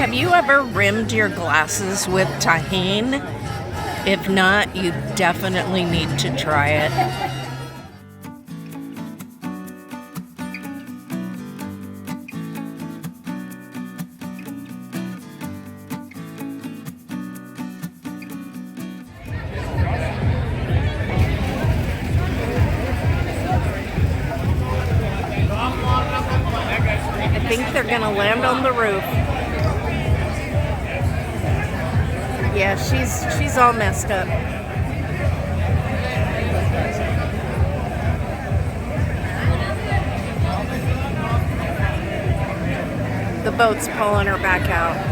Have you ever rimmed your glasses with tahine? If not, you definitely need to try it. I think they're gonna land on the roof. Yeah, she's all messed up. The boat's pulling her back out.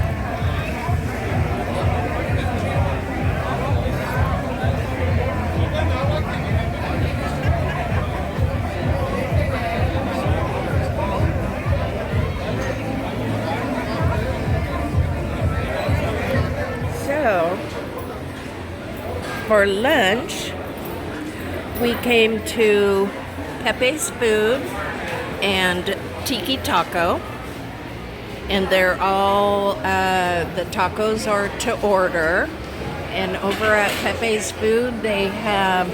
So, for lunch, we came to Pepe's Food and Tiki Taco. And they're all, the tacos are to order. And over at Pepe's Food, they have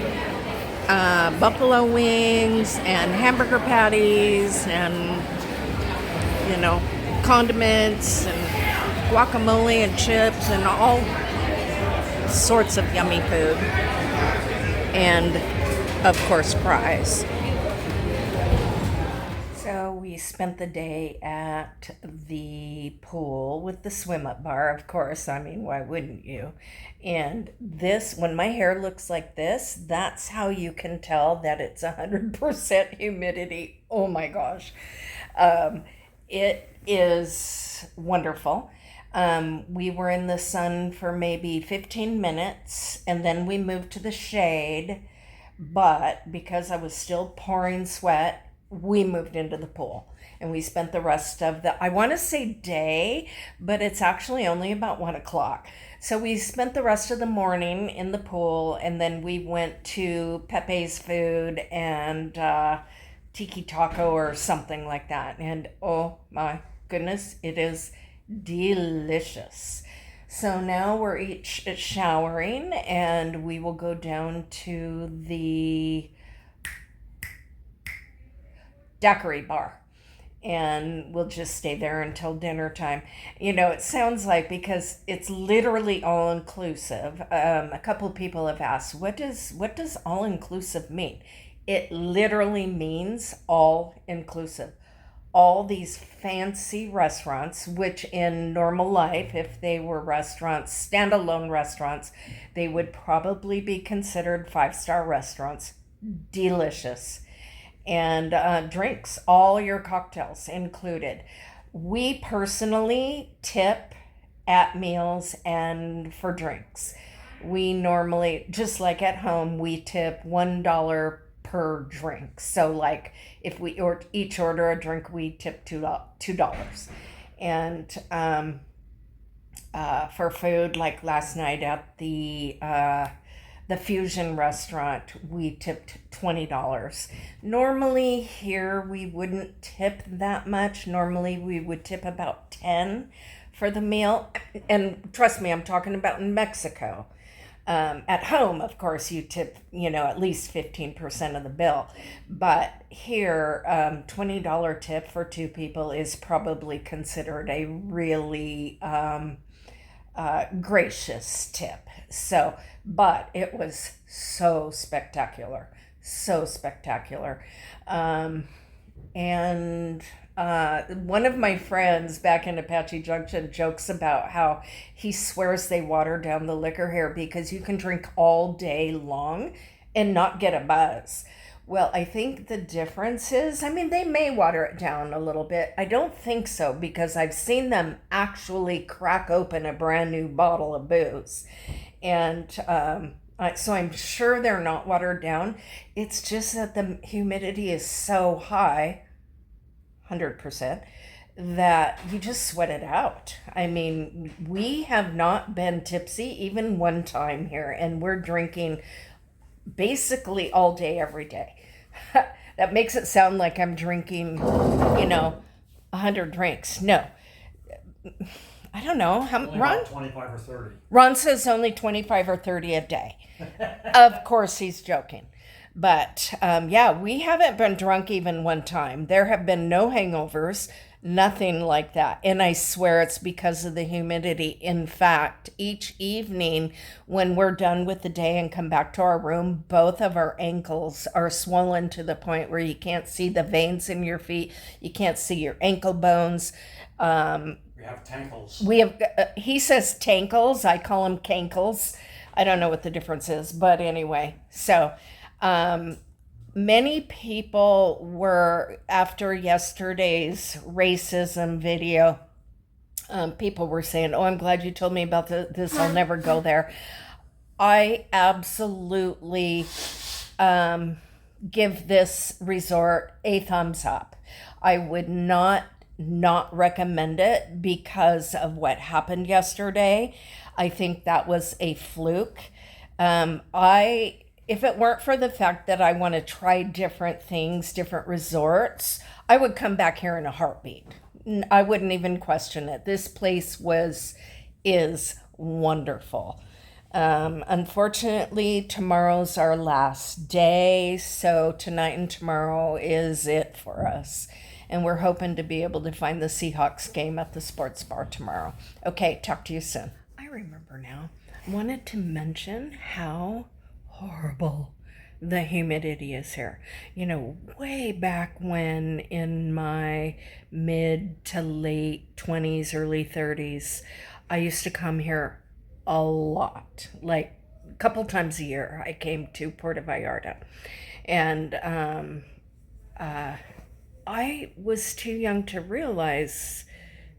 buffalo wings and hamburger patties and, condiments and guacamole and chips and all sorts of yummy food. And, of course, fries. So we spent the day at the pool with the swim up bar, of course. I mean, why wouldn't you? And when my hair looks like this, that's how you can tell that it's 100% humidity. Oh my gosh. It is wonderful. We were in the sun for maybe 15 minutes and then we moved to the shade. But because I was still pouring sweat, we moved into the pool and we spent the rest of I want to say day, but it's actually only about 1:00. So we spent the rest of the morning in the pool and then we went to Pepe's Food and Tiki Taco or something like that. And oh my goodness, it is delicious. So now we're each showering and we will go down to the daiquiri bar and we'll just stay there until dinner time. It sounds like, because it's literally all inclusive. A couple of people have asked, what does all inclusive mean? It literally means all inclusive. All these fancy restaurants, which in normal life, if they were restaurants, standalone restaurants, they would probably be considered 5-star restaurants. Delicious. And drinks, all your cocktails included. We personally tip at meals and for drinks. We normally, just like at home, we tip $1 per drink. So like if we each order a drink, we tip $2. And for food, like last night at the Fusion restaurant, we tipped $20. Normally here we wouldn't tip that much. Normally we would tip about 10 for the meal. And trust me, I'm talking about in Mexico. At home, of course, you tip, at least 15% of the bill. But here, $20 tip for 2 people is probably considered a really gracious tip. So, but it was so spectacular. So spectacular. And one of my friends back in Apache Junction jokes about how he swears they water down the liquor here because you can drink all day long and not get a buzz. Well, I think the difference is, they may water it down a little bit. I don't think so, because I've seen them actually crack open a brand new bottle of booze. And so I'm sure they're not watered down. It's just that the humidity is so high, 100%, that you just sweat it out. We have not been tipsy even one time here, and we're drinking basically all day, every day. That makes it sound like I'm drinking, 100 drinks. No. I don't know. How Only Ron? about 25 or 30. Ron says only 25 or 30 a day. Of course, he's joking. But yeah, we haven't been drunk even one time. There have been no hangovers, nothing like that. And I swear it's because of the humidity. In fact, each evening when we're done with the day and come back to our room, both of our ankles are swollen to the point where you can't see the veins in your feet, you can't see your ankle bones. We have tankles. We have, he says tankles, I call them cankles. I don't know what the difference is, but anyway, so many people were, after yesterday's racism video, people were saying, oh, I'm glad you told me about this. I'll never go there. I absolutely give this resort a thumbs up. I would not recommend it because of what happened yesterday. I think that was a fluke. If it weren't for the fact that I want to try different things, different resorts, I would come back here in a heartbeat. I wouldn't even question it. This place is wonderful. Unfortunately, tomorrow's our last day, so tonight and tomorrow is it for us. And we're hoping to be able to find the Seahawks game at the sports bar tomorrow. Okay, talk to you soon. I remember now. Wanted to mention how horrible the humidity is here. You know, way back when in my mid to late 20s, early 30s, I used to come here a lot, like a couple times a year. I came to Puerto Vallarta, and I was too young to realize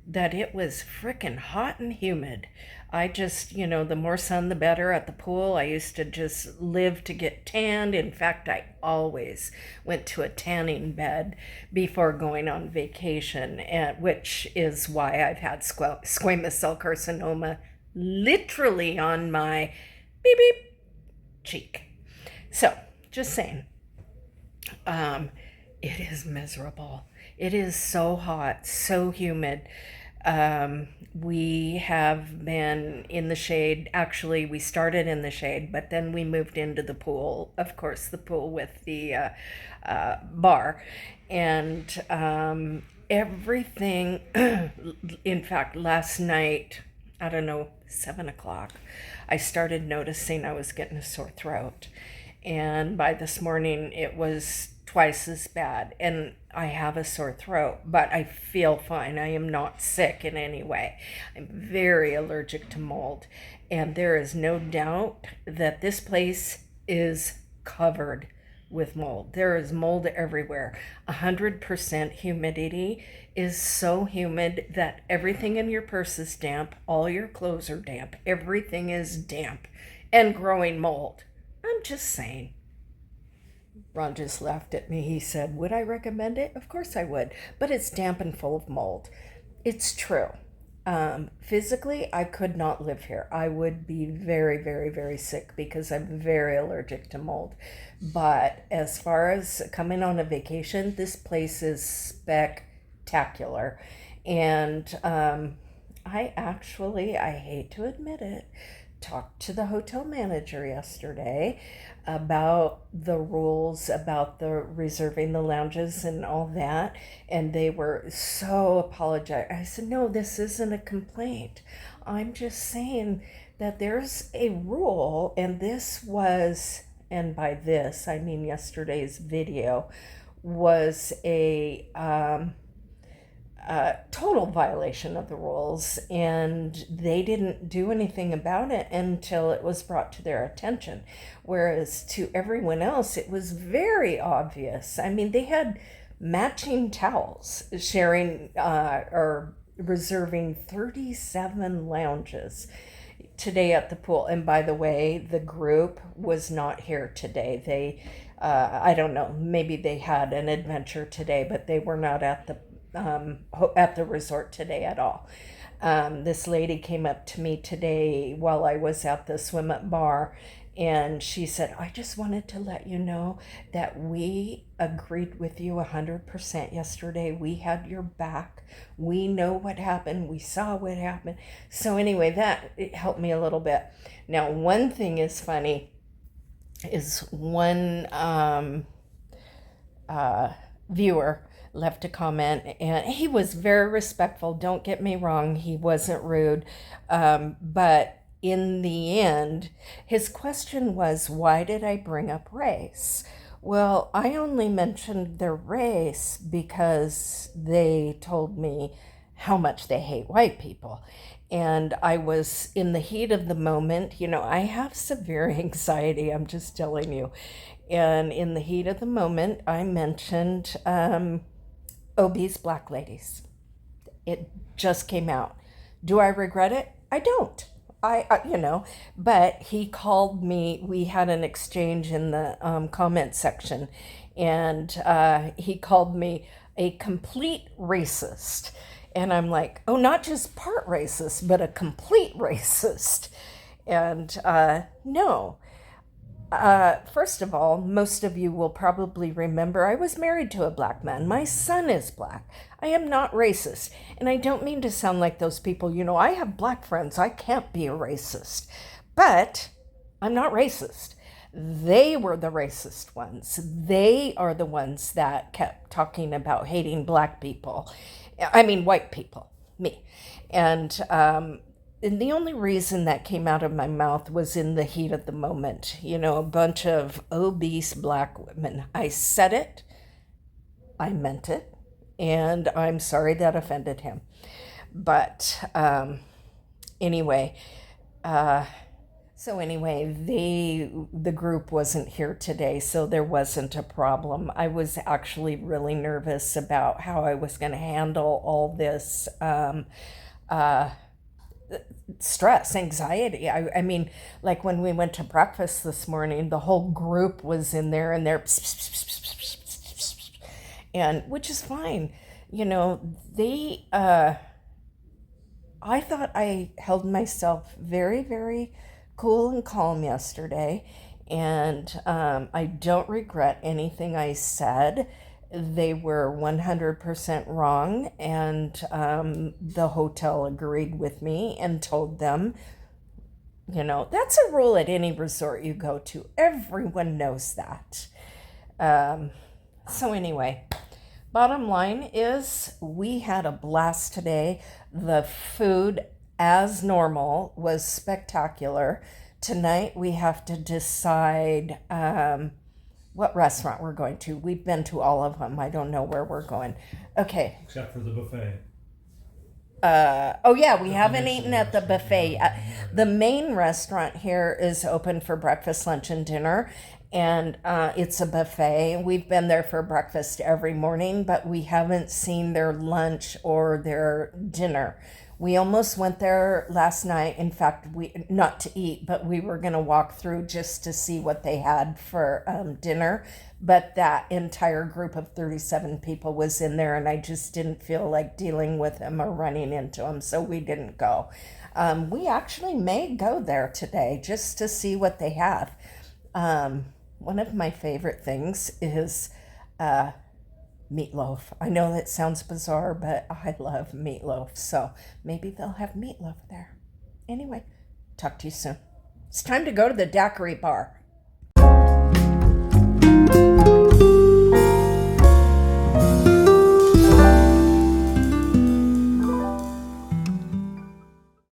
that it was frickin' hot and humid. I just, the more sun, the better at the pool. I used to just live to get tanned. In fact, I always went to a tanning bed before going on vacation, which is why I've had squamous cell carcinoma literally on my beep beep cheek. So, just saying. It is miserable. It is so hot, so humid. We have been in the shade. Actually, we started in the shade, but then we moved into the pool. Of course, the pool with the bar. And everything, in fact, last night, I don't know, 7 o'clock, I started noticing I was getting a sore throat. And by this morning, it was twice as bad. And I have a sore throat, but I feel fine. I am not sick in any way. I'm very allergic to mold. And there is no doubt that this place is covered with mold. There is mold everywhere. 100% humidity is so humid that everything in your purse is damp. All your clothes are damp. Everything is damp and growing mold. I'm just saying. Ron just laughed at me. He said, would I recommend it? Of course I would, but it's damp and full of mold. It's true. Physically, I could not live here. I would be very, very, very sick because I'm very allergic to mold. But as far as coming on a vacation, this place is spectacular. And I hate to admit it, talked to the hotel manager yesterday about the rules about the reserving the lounges and all that, and they were so apologetic. I said, no, this isn't a complaint. I'm just saying that there's a rule, and this was, and by this I mean yesterday's video was a total violation of the rules, and they didn't do anything about it until it was brought to their attention. Whereas to everyone else, it was very obvious. I mean, they had matching towels sharing or reserving 37 lounges today at the pool. And by the way, the group was not here today. They, I don't know, maybe they had an adventure today, but they were not at the resort today at all. This lady came up to me today while I was at the swim up bar, And she said, I just wanted to let you know that we agreed with you 100% yesterday. We had your back. We know what happened. We saw what happened. So, anyway, that it helped me a little bit. Now, one thing is funny is one viewer left a comment, and he was very respectful. Don't get me wrong, he wasn't rude. But in the end, his question was, why did I bring up race? Well, I only mentioned their race because they told me how much they hate white people. And I was in the heat of the moment. You know, I have severe anxiety, I'm just telling you. And in the heat of the moment, I mentioned obese black ladies. It just came out. Do I regret it? I don't. But he called me. We had an exchange in the comment section, and he called me a complete racist. And I'm like, oh, not just part racist, but a complete racist. And no. First of all, most of you will probably remember I was married to a black man. My son is black. I am not racist. And I don't mean to sound like those people, you know, I have black friends. I can't be a racist. But I'm not racist. They were the racist ones. They are the ones that kept talking about hating black people. I mean, white people, me. And the only reason that came out of my mouth was in the heat of the moment. You know, a bunch of obese black women. I said it, I meant it, and I'm sorry that offended him. But anyway, the group wasn't here today, so there wasn't a problem. I was actually really nervous about how I was going to handle all this stress, anxiety. I mean, like when we went to breakfast this morning, the whole group was in there and they're and which is fine. You know, I thought I held myself very, very cool and calm yesterday, and I don't regret anything I said. They were 100% wrong, and the hotel agreed with me and told them, you know, that's a rule at any resort you go to. Everyone knows that. So, anyway, bottom line is we had a blast today. The food, as normal, was spectacular. Tonight we have to decide what restaurant we're going to. We've been to all of them. I don't know where we're going. Okay. Except for the buffet. Oh yeah, we haven't eaten at the buffet. The main restaurant here is open for breakfast, lunch, and dinner, and it's a buffet. We've been there for breakfast every morning, but we haven't seen their lunch or their dinner. We almost went there last night. In fact, we not to eat, but we were going to walk through just to see what they had for dinner. But that entire group of 37 people was in there, and I just didn't feel like dealing with them or running into them, so we didn't go. We actually may go there today just to see what they have. One of my favorite things is meatloaf. I know that sounds bizarre, but I love meatloaf. So maybe they'll have meatloaf there. Anyway, talk to you soon. It's time to go to the daiquiri bar.